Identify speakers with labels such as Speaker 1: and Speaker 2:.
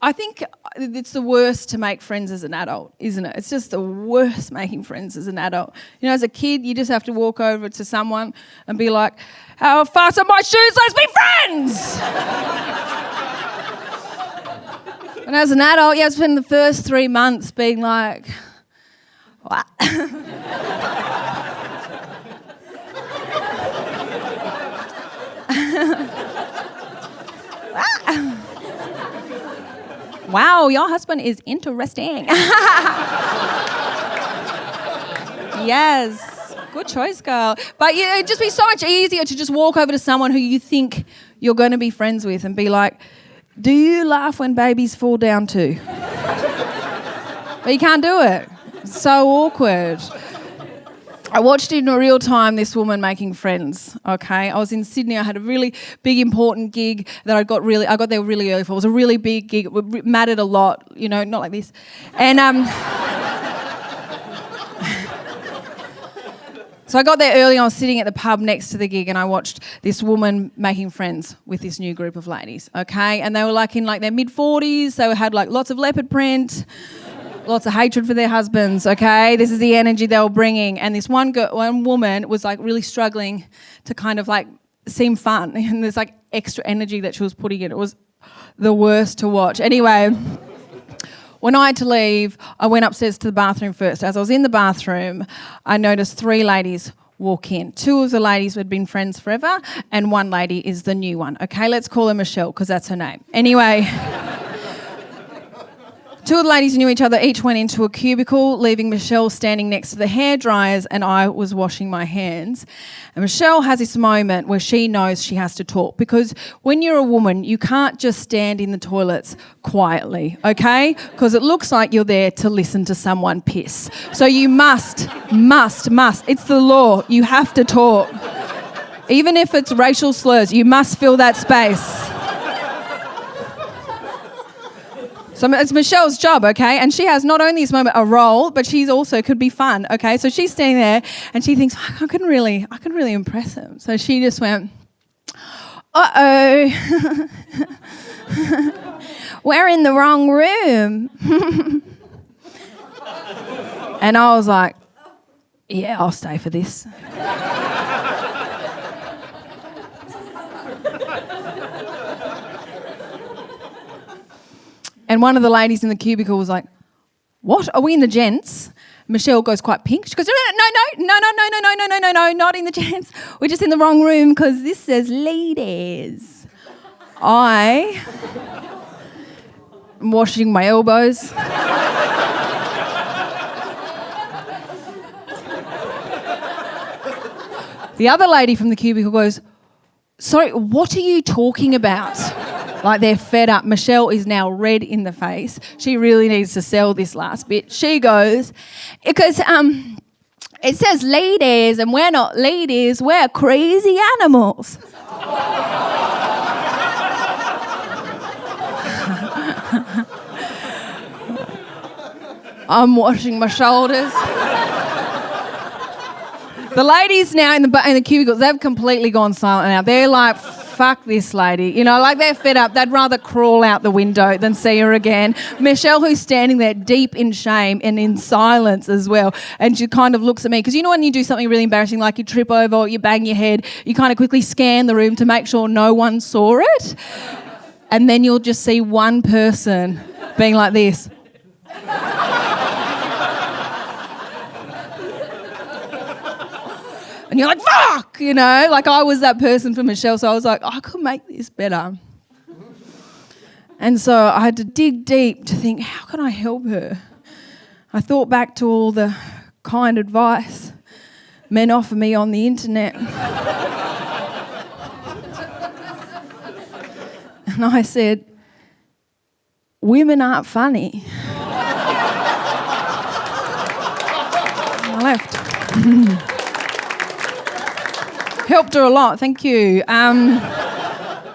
Speaker 1: I think it's the worst to make friends as an adult, isn't it? It's just the worst making friends as an adult. You know, as a kid, you just have to walk over to someone and be like, how fast are my shoes? Let's be friends! And as an adult, you have to spend the first 3 months being like, what? Wow, your husband is interesting. Yes, good choice, girl. But it'd just be so much easier to just walk over to someone who you think you're going to be friends with and be like, do you laugh when babies fall down too? But you can't do it. It's so awkward. I watched in real time this woman making friends, okay? I was in Sydney. I had a really big, important gig that I got there really early for. It was a really big gig. It mattered a lot, you know, not like this. And so I got there early. I was sitting at the pub next to the gig and I watched this woman making friends with this new group of ladies, okay? And they were like in like their mid-40s. They had like lots of leopard print, lots of hatred for their husbands, okay? This is the energy they were bringing. And this one woman was like really struggling to kind of like seem fun. And there's like extra energy that she was putting in. It was the worst to watch. Anyway, when I had to leave, I went upstairs to the bathroom first. As I was in the bathroom, I noticed 3 ladies walk in. 2 of the ladies had been friends forever and 1 lady is the new one. Okay, let's call her Michelle because that's her name. Anyway... 2 of the ladies knew each other, each went into a cubicle, leaving Michelle standing next to the hairdryers and I was washing my hands. And Michelle has this moment where she knows she has to talk because when you're a woman, you can't just stand in the toilets quietly, okay? Because it looks like you're there to listen to someone piss. So you must. It's the law. You have to talk. Even if it's racial slurs, you must fill that space. So it's Michelle's job, okay? And she has not only this moment a role, but she's also could be fun, okay? So she's standing there and she thinks, I can really impress him. So she just went, uh-oh. We're in the wrong room. And I was like, yeah, I'll stay for this. And one of the ladies in the cubicle was like, what? Are we in the gents? Michelle goes quite pink. She goes, no, not in the gents. We're just in the wrong room because this says ladies. I am washing my elbows. The other lady from the cubicle goes, sorry, what are you talking about? Like they're fed up. Michelle is now red in the face. She really needs to sell this last bit. She goes, because it says ladies and we're not ladies, we're crazy animals. I'm washing my shoulders. The ladies now in the cubicles, they've completely gone silent now. They're like, fuck this lady. You know, like they're fed up. They'd rather crawl out the window than see her again. Michelle, who's standing there deep in shame and in silence as well. And she kind of looks at me. Because you know when you do something really embarrassing, like you trip over or you bang your head, you kind of quickly scan the room to make sure no one saw it. And then you'll just see one person being like this. And you're like, fuck, you know, like I was that person for Michelle. So I was like, I could make this better. And so I had to dig deep to think, how can I help her? I thought back to all the kind advice men offer me on the internet. And I said, women aren't funny. I left. Helped her a lot, thank you.